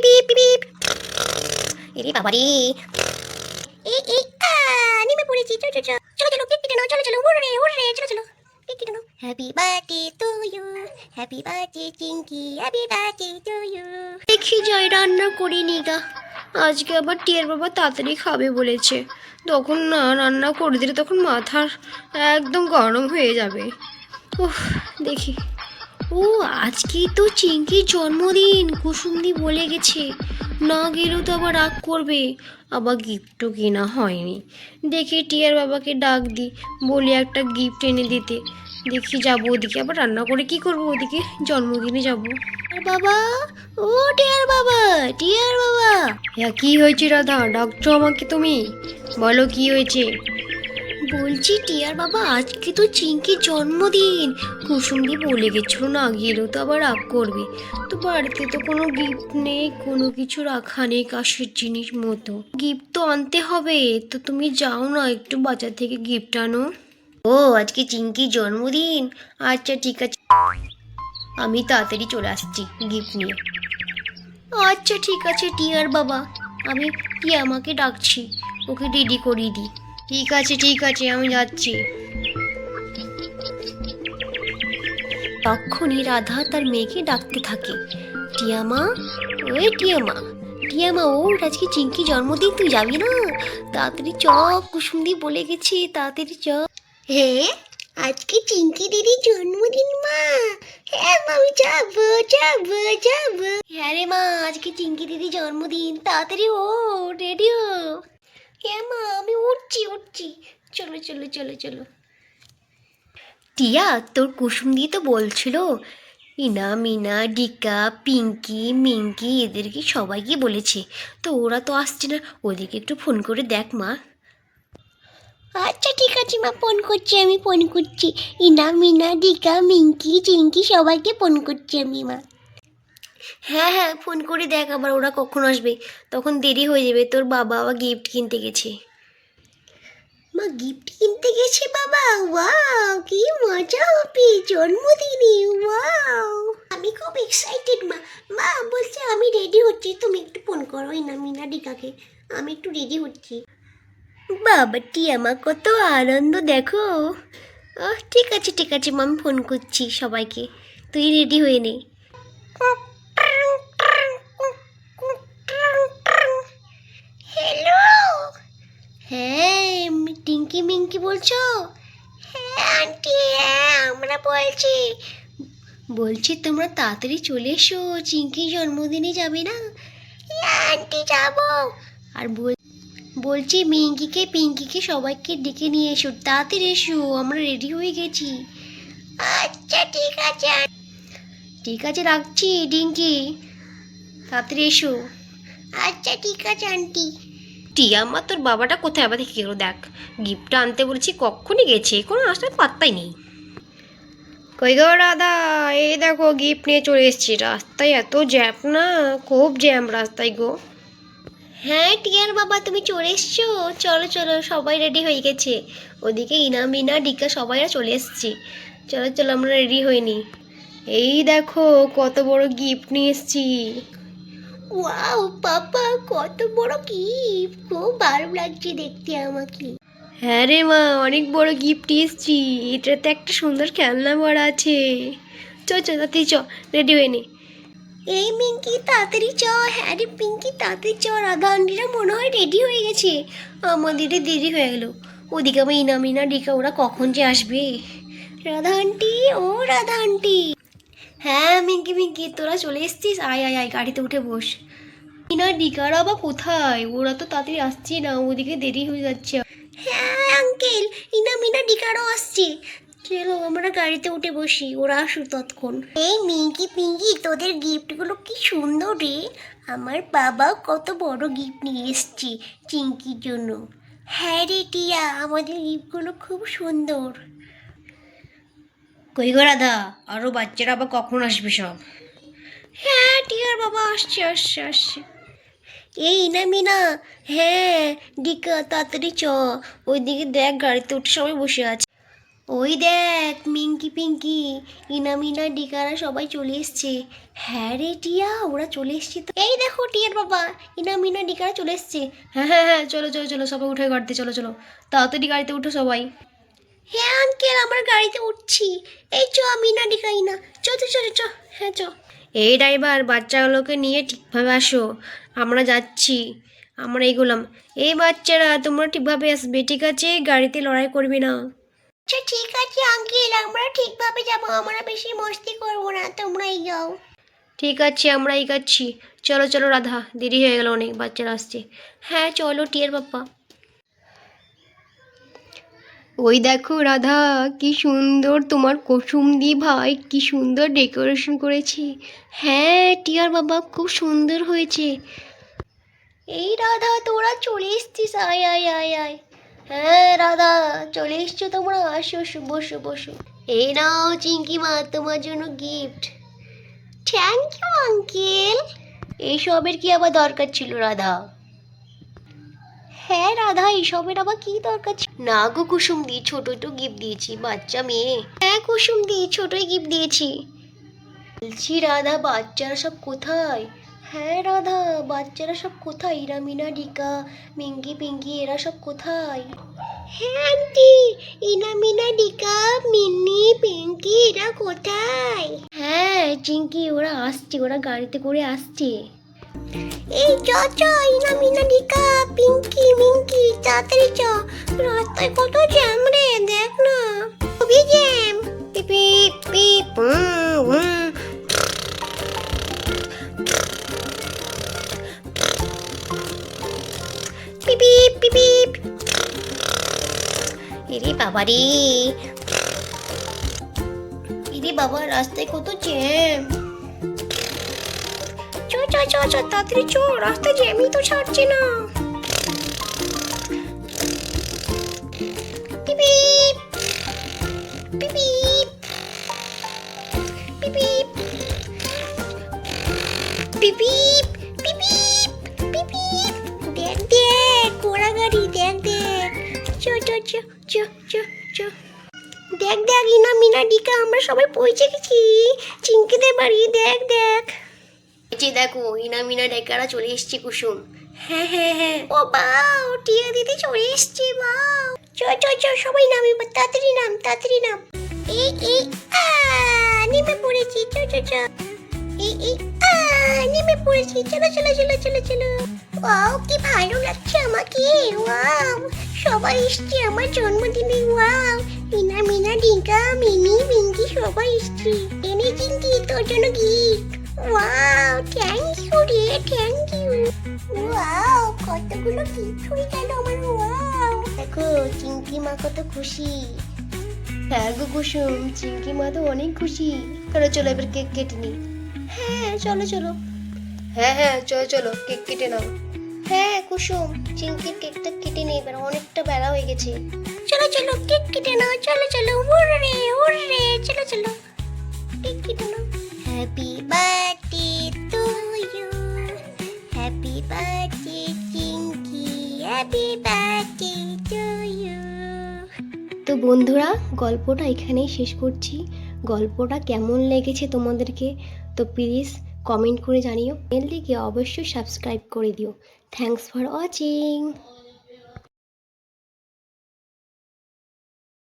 পিপ পিপ। এরে বাবা রে, এই নেমে পড়েছি। চলো চলো চলো চলো, কেক কেটে নাও। চলো চলো, হুররে হুররে, চলো চলো কেক কেটে নাও। Happy birthday to you, happy birthday Chinki, happy birthday to you. দেখি যাই রান্না করিনি গা। আজকে আবার টিয়ার বাবা তাড়াতাড়ি খাবে বলেছে, তখন না রান্না করে দিলে তখন মাথার একদম গরম হয়ে যাবে। উফ, দেখি। ও, আজকেই তো চিঙ্কির জন্মদিন, কুসুমদি বলে গেছে। না গেলেও তো আবার রাগ করবে, আবার গিফটও কেনা হয়নি। দেখি টিয়ার বাবাকে ডাক দিই, বলি একটা গিফট এনে দিতে। দেখি যাবো ওদিকে, আবার রান্না করে কি করব, ওদিকে জন্মদিনে যাব। আর বাবা, ও টিয়ার বাবা, টিয়ার বাবা। হ্যাঁ, কি হয়েছে রাধা, ডাকছো আমাকে তুমি? বলো কি হয়েছে। বলছি টিয়ার বাবা, আজকে তো চিঙ্কির জন্মদিন, কুসুমদি বলে গেছিল না গেলেও তো আবার রাগ করবে। তো বাড়িতে তো কোনো গিফট নেই, কোনো কিছু রাখা নেই কাশের জিনিস মতো। গিফট তো আনতে হবে, তো তুমি যাও না একটু বাজার থেকে গিফট আনো। ও, আজকে চিঙ্কির জন্মদিন, আচ্ছা ঠিক আছে, আমি তাড়াতাড়ি চলে আসছি গিফট নিয়ে। আচ্ছা ঠিক আছে টিয়ার বাবা, আমি টিয়ামাকে ডাকছি, ওকে রেডি করিয়ে দিই। ঠিক আছে, আমি যাচ্ছি। তখনই রাধা তার মেয়েকে ডাকতে থাকে, টিয়ামা, ওই টিয়ামা, টিয়ামা ওর আজকে চিঙ্কি জন্মদিন, তুই যাবি না? তাড়াতাড়ি চ, কুসুমদি বলে গেছে, তাড়াতাড়ি চ। হ্যাঁ, আজকে চিঙ্কি দিদির জন্মদিন মা। হ্যাঁ মা, আমি যাবো যাবো যাবো। হ্যাঁ রে মা, আজকে চিঙ্কি দিদির জন্মদিন, তাড়াতাড়ি ও, রেডি হো। হ্যাঁ মা, আমি উঠছি উঠছি, চলো চলো চলো চলো। টিয়া, তোর কুসুম দিয়ে তো বলছিল ইনা মিনা ডিকা পিঙ্কি মিঙ্কি এদেরকে সবাইকে বলেছে, তো ওরা তো আসছে না, ওদেরকে একটু ফোন করে দেখ মা। আচ্ছা ঠিক আছে মা, ফোন করছি, আমি ফোন করছি। ইনা মিনা ডিকা মিঙ্কি চিঙ্কি সবাইকে ফোন করছি আমি মা। হ্যাঁ হ্যাঁ, ফোন করে দেখ, আবার ওরা কখন আসবে, তখন দেরি হয়ে যাবে, তোর বাবা আবার গিফট কিনতে গেছে। মা গিফট কিনতে গেছে বাবা? ওয়াও, কি মজা হবে জন্মদিনে, ওয়াও, আমি খুব এক্সাইটেড মা। মা বলছে আমি রেডি হচ্ছি, তুমি একটু ফোন করো না মিনা ডিকাকে, আমি একটু রেডি হচ্ছি। বাবাটি আমার কত আনন্দ দেখো। ঠিক আছে মা, আমি ফোন করছি সবাইকে, তুই রেডি হয়ে নে। হ্যালো, হ্যাঁ টিঙ্কি মিঙ্কি বলছো? হ্যাঁ আন্টি, হ্যাঁ আমরা বলছি। বলছি তোমরা তাড়াতাড়ি চলে এসো, চিঙ্কির জন্মদিনে যাবে না? হ্যাঁ আন্টি যাবো। আর বলছি মিঙ্কিকে পিঙ্কিকে সবাইকে ডেকে নিয়ে এসো, তাড়াতাড়ি এসো, আমরা রেডি হয়ে গেছি। আচ্ছা ঠিক আছে রাখছি ডিঙ্কি, তাড়াতাড়ি এসো। আচ্ছা ঠিক আছে আন্টি। টিয়া মা, তোর বাবাটা কোথায় আবার দেখে গেলো, দেখ গিফটটা আনতে বলেছি কখনই গেছে, কোনো আসার পাত্তাই নেই। কই গো রাধা, এই দেখো গিফট নিয়ে চলে এসেছি, রাস্তায় এত জ্যাম না, খুব জ্যাম রাস্তায় গো। হ্যাঁ টিয়ার বাবা, তুমি চলে এসছো, চলো চলো, সবাই রেডি হয়ে গেছে, ওদিকে ইনা মিনা ডিকা সবাইরা চলে এসছি, চলো চলো আমরা রেডি হইনি। এই দেখো কত বড় গিফট নিয়ে এসছি। ওয়াও পাপা, কত বড় গিফট, খুব ভালো লাগছে দেখতে আমাকে। হ্যাঁ রে মা, অনেক বড় গিফট এসছি, এটাতে একটা সুন্দর খেলনা বড় আছে। চ চ তাড়াতাড়ি চ, রেডি হয়ে নে। এই মিঙ্কি তাড়াতাড়ি চ, হ্যাঁ রে পিঙ্কি তাড়াতাড়ি চ, রাধা আন্টিরা মনে হয় রেডি হয়ে গেছে, আমাদের দেরি হয়ে গেল, ওদিকে আমার ইনা মিনা ডিকা ওরা কখন যে আসবে। রাধা আন্টি, ও রাধা আন্টি। হ্যাঁ মিঙ্কি মিঙ্কি, তোরা চলে এসছিস, আয় আয় আয়, গাড়িতে উঠে বস। ইনা ডিকারা বা কোথায়, ওরা তো তাড়াতাড়ি আসছে না, ওদিকে দেরি হয়ে যাচ্ছে। হ্যাঁ আঙ্কেল, ইনা মিনা ডিকারাও আসছে, চলো আমরা গাড়িতে উঠে বসি, ওরা আসুক ততক্ষণ। এই মিঙ্কি পিঙ্কি, তোদের গিফটগুলো কি সুন্দর রে, আমার বাবা কত বড় গিফট নিয়ে এসছি চিঙ্কির জন্য। হ্যাঁ রে টিয়া, আমাদের গিফটগুলো খুব সুন্দর। কই গো রাধা, আরও বাচ্চারা আবার কখন আসবে সব? হ্যাঁ টিয়ার বাবা আসছে আসছে আসছে। এই না মিনা, হ্যাঁ ডিকা তাড়াতাড়ি চ, ওইদিকে দেখ গাড়িতে উঠে সবাই বসে আছে। ওই দেখ মিঙ্কি পিঙ্কি ইনামিনা ডিকারা সবাই চলে এসছে। হ্যাঁ রে টিয়া, ওরা চলে এসছে তো। এই দেখো টিয়ার বাবা, ইনামিনা ডিকারা চলে এসছে। হ্যাঁ হ্যাঁ হ্যাঁ, চলো চলো চলো, সবাই উঠে গাড়িতে, চলো চলো, তাড়াতাড়ি গাড়িতে উঠো সবাই। হ্যাঁ আঙ্কেল, আমার গাড়িতে উঠছি। এই চ, মিনা ডিকাই না, চ চ চ চ, হ্যাঁ চ। এই ড্রাইভার, বাচ্চাগুলোকে নিয়ে ঠিকভাবে আসো, আমরা যাচ্ছি, আমরা এগোলাম। এই বাচ্চারা, তোমরা ঠিকভাবে আসবে, ঠিক আছে? গাড়িতে লড়াই করবে না। আচ্ছা ঠিক আছে আঙ্কেল, আমরা ঠিকভাবে যাবো, আমরা বেশি মস্তি করবো না, তোমরাই যাও। ঠিক আছে, আমরা এগাচ্ছি। চলো চলো রাধা, দেরি হয়ে গেল অনেক, বাচ্চারা আসছে। হ্যাঁ চলো টিয়ার বাপ্পা। ওই দেখো রাধা, কি সুন্দর তোমার কুসুমদি ভাই, কি সুন্দর ডেকোরেশন করেছি। হ্যাঁ টিয়ার বাবা, খুব সুন্দর হয়েছে। এই রাধা, তোরা চলে এসছিস, আয় আয় আয় আয়। হ্যাঁ রাধা, চলে এসছো তোমরা, আসো আসো, বসো বসো। এই নাও চিঙ্কি মা, তোমার জন্য গিফট। Thank you uncle. এইসবের কি আবার দরকার ছিল রাধা? হ্যাঁ রাধা, এইসবের আবার কি দরকার ছিল? না গো কুসুম দি, ছোটই তো গিফট দিয়েছি, বাচ্চা মেয়ে। হ্যাঁ কুসুম দি, ছোটই গিফট দিয়েছি। বলছি রাধা, বাচ্চারা সব কোথায়? হ্যাঁ রাধা, বাচ্চারা সব কোথায়? ইরামিনা ডিকা মিঙ্কি পিঙ্কি এরা সব কোথায়? হ্যাঁ আন্টি, ইনামিনা ডিকা মিন্নি পিঙ্কি এরা কোথায়? হ্যাঁ চিঙ্কি, ওরা আসছে, ওরা গাড়িতে করে আসছে। এই চ চ, ইনামিনা ডিকা পিঙ্কি মিঙ্কি, তাড়াতাড়ি চ, রাস্তায় কত জ্যাম রে, দেখ না, খুবই জ্যাম। পিপি পিপ পিপি পিপি। এরে বাবা রে, এরে বাবা, রাস্তায় কত জ্যাম। চ চ চ চ, তাড়াতাড়ি চ, রাস্তায় জ্যামই তো ছাড়ছে না। পিপি পিপি পিপি পিপি পিপি পিপি। দেখ দেখ, ঘোড়া গাড়ি, দেখ দেখ, চ চ চ চ চ চ। দেখ দেখ ইনামিনা ডিকা, আমরা সবাই পৌঁছে গেছি চিঙ্কিদের বাড়ি, দেখ দেখ। এই দেখো ইনামিনা ডিকারা চলে এসছে কুসুম। হ্যাঁ হ্যাঁ হ্যাঁ, ও বাও, টিয়া দিদি চলে এসছে, বাও। চ চ চ, সবাই নামি, তাড়াতাড়ি নাম, তাড়াতাড়ি নাম। এই এই নেমে পড়েছি, চ চ চ। এই এই নেমে পড়েছি, চলো চলো চলো চলো চলো। ওয়াও, কি ভালো লাগছে আমাকে, ওয়াও, সবাই এসছে আমার জন্মদিনে, ওয়াও, ইনামিনা ডিকা মিনি মিঙ্কি সবাই এসছে। এনে চিঙ্কি, তোর জন্য গিফট। ওয়াও, থ্যাংক ইউ রে, থ্যাংক ইউ। ওয়াও, কতগুলো গিফট হয়ে গেল আমার, ওয়াও। দেখো চিঙ্কি মা কত খুশি। হ্যাঁ গো কুসুম, চিঙ্কি মা তো অনেক খুশি। চলো চলো, এবার কেক কেটে নি। হ্যাঁ চলো চলো। হ্যাঁ হ্যাঁ চলো চলো, কেক কেটে নাও। হ্যাঁ কুসুম, চিঙ্কির কেকটা কেটে নেই, এবার অনেকটা বেলা হয়ে গেছে। চলো চলো, কেক কেটে নাও, চলো চলো, উড়রে উড়রে, চলো চলো, কেক কেটে নাও। Happy birthday to you, happy birthday Chinki, happy birthday to you. তো বন্ধুরা, গল্পটা এখানেই শেষ করছি। গল্পটা কেমন লেগেছে তোমাদেরকে, তো প্লিজ কমেন্ট করে জানিও। চ্যানেলটিকে অবশ্যই সাবস্ক্রাইব করে দিও। Thanks for watching.